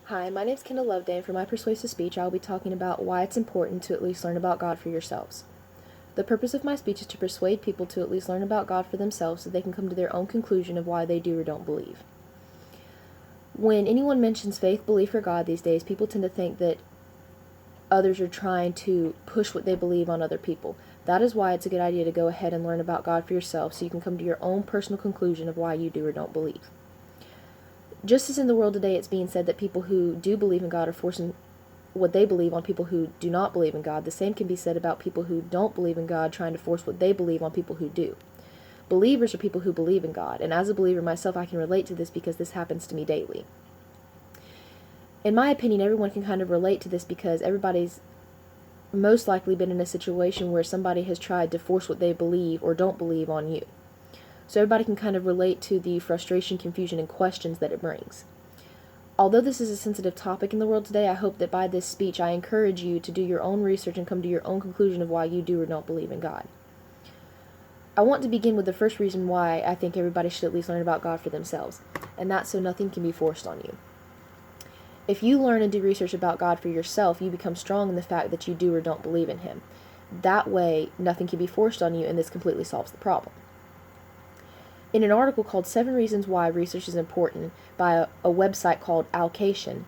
Hi, my name is Kendall Loveday, and for my Persuasive Speech, I will be talking about why it's important to at least learn about God for yourselves. The purpose of my speech is to persuade people to at least learn about God for themselves so they can come to their own conclusion of why they do or don't believe. When anyone mentions faith, belief, or God these days, people tend to think that others are trying to push what they believe on other people. That is why it's a good idea to go ahead and learn about God for yourself so you can come to your own personal conclusion of why you do or don't believe. Just as in the world today it's being said that people who do believe in God are forcing what they believe on people who do not believe in God, the same can be said about people who don't believe in God trying to force what they believe on people who do. Believers are people who believe in God, and as a believer myself, I can relate to this because this happens to me daily. In my opinion, everyone can kind of relate to this because everybody's most likely been in a situation where somebody has tried to force what they believe or don't believe on you. So everybody can kind of relate to the frustration, confusion, and questions that it brings. Although this is a sensitive topic in the world today, I hope that by this speech I encourage you to do your own research and come to your own conclusion of why you do or don't believe in God. I want to begin with the first reason why I think everybody should at least learn about God for themselves, and that's so nothing can be forced on you. If you learn and do research about God for yourself, you become strong in the fact that you do or don't believe in Him. That way, nothing can be forced on you, and this completely solves the problem. In an article called 7 Reasons Why Research is Important by a website called Allocation,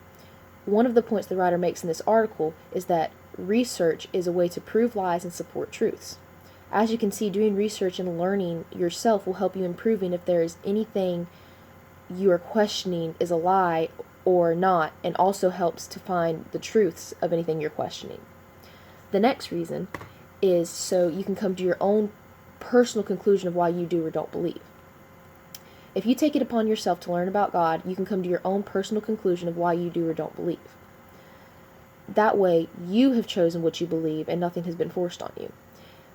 one of the points the writer makes in this article is that research is a way to prove lies and support truths. As you can see, doing research and learning yourself will help you improving if there is anything you are questioning is a lie or not, and also helps to find the truths of anything you're questioning. The next reason is so you can come to your own personal conclusion of why you do or don't believe. If you take it upon yourself to learn about God, you can come to your own personal conclusion of why you do or don't believe. That way, you have chosen what you believe and nothing has been forced on you.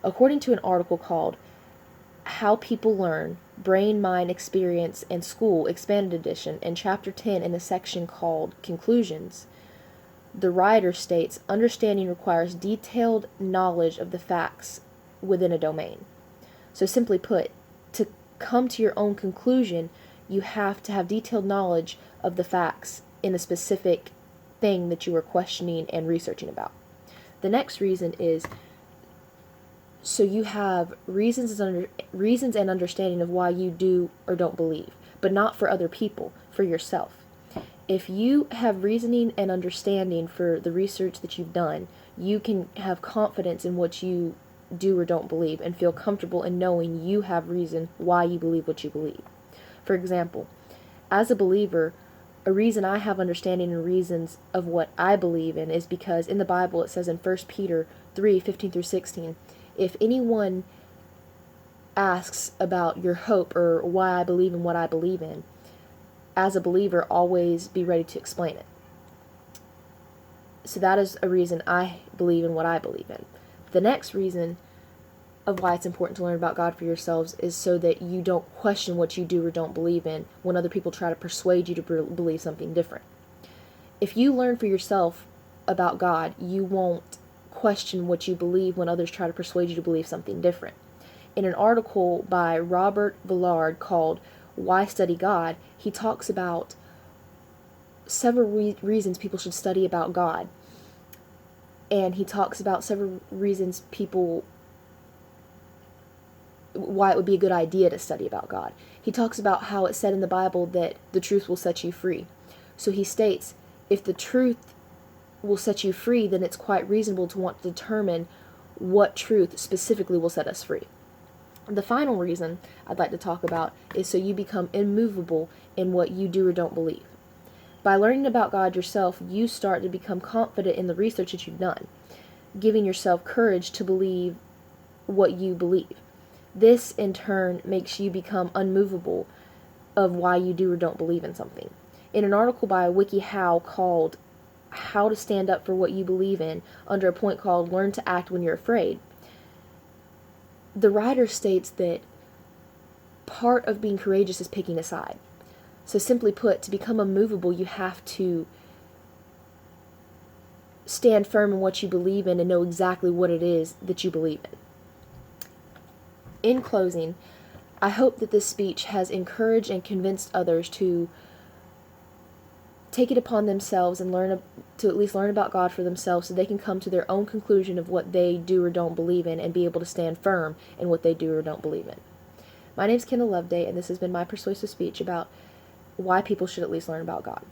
According to an article called How People Learn, Brain, Mind, Experience, and School, Expanded Edition, in Chapter 10 in the section called Conclusions, the writer states, understanding requires detailed knowledge of the facts within a domain. So simply put, to come to your own conclusion, you have to have detailed knowledge of the facts in a specific thing that you are questioning and researching about. The next reason is so you have reasons and understanding of why you do or don't believe, but not for other people, for yourself. If you have reasoning and understanding for the research that you've done, you can have confidence in what you do or don't believe and feel comfortable in knowing you have reason why you believe what you believe. For example, as a believer, a reason I have understanding and reasons of what I believe in is because in the Bible it says in 1 Peter 3:15-16, if anyone asks about your hope or why I believe in what I believe in, as a believer, always be ready to explain it. So that is a reason I believe in what I believe in. The next reason of why it's important to learn about God for yourselves is so that you don't question what you do or don't believe in when other people try to persuade you to believe something different. If you learn for yourself about God, you won't question what you believe when others try to persuade you to believe something different. In an article by Robert Villard called Why Study God, he talks about several reasons people should study about God. And he talks about several reasons why it would be a good idea to study about God. He talks about how it's said in the Bible that the truth will set you free. So he states, if the truth will set you free, then it's quite reasonable to want to determine what truth specifically will set us free. The final reason I'd like to talk about is so you become immovable in what you do or don't believe. By learning about God yourself, you start to become confident in the research that you've done, giving yourself courage to believe what you believe. This, in turn, makes you become unmovable of why you do or don't believe in something. In an article by WikiHow called How to Stand Up for What You Believe In, under a point called Learn to Act When You're Afraid, the writer states that part of being courageous is picking a side. So simply put, to become unmovable, you have to stand firm in what you believe in and know exactly what it is that you believe in. In closing, I hope that this speech has encouraged and convinced others to take it upon themselves and to at least learn about God for themselves so they can come to their own conclusion of what they do or don't believe in and be able to stand firm in what they do or don't believe in. My name's Kendall Loveday, and this has been my persuasive speech about why people should at least learn about God.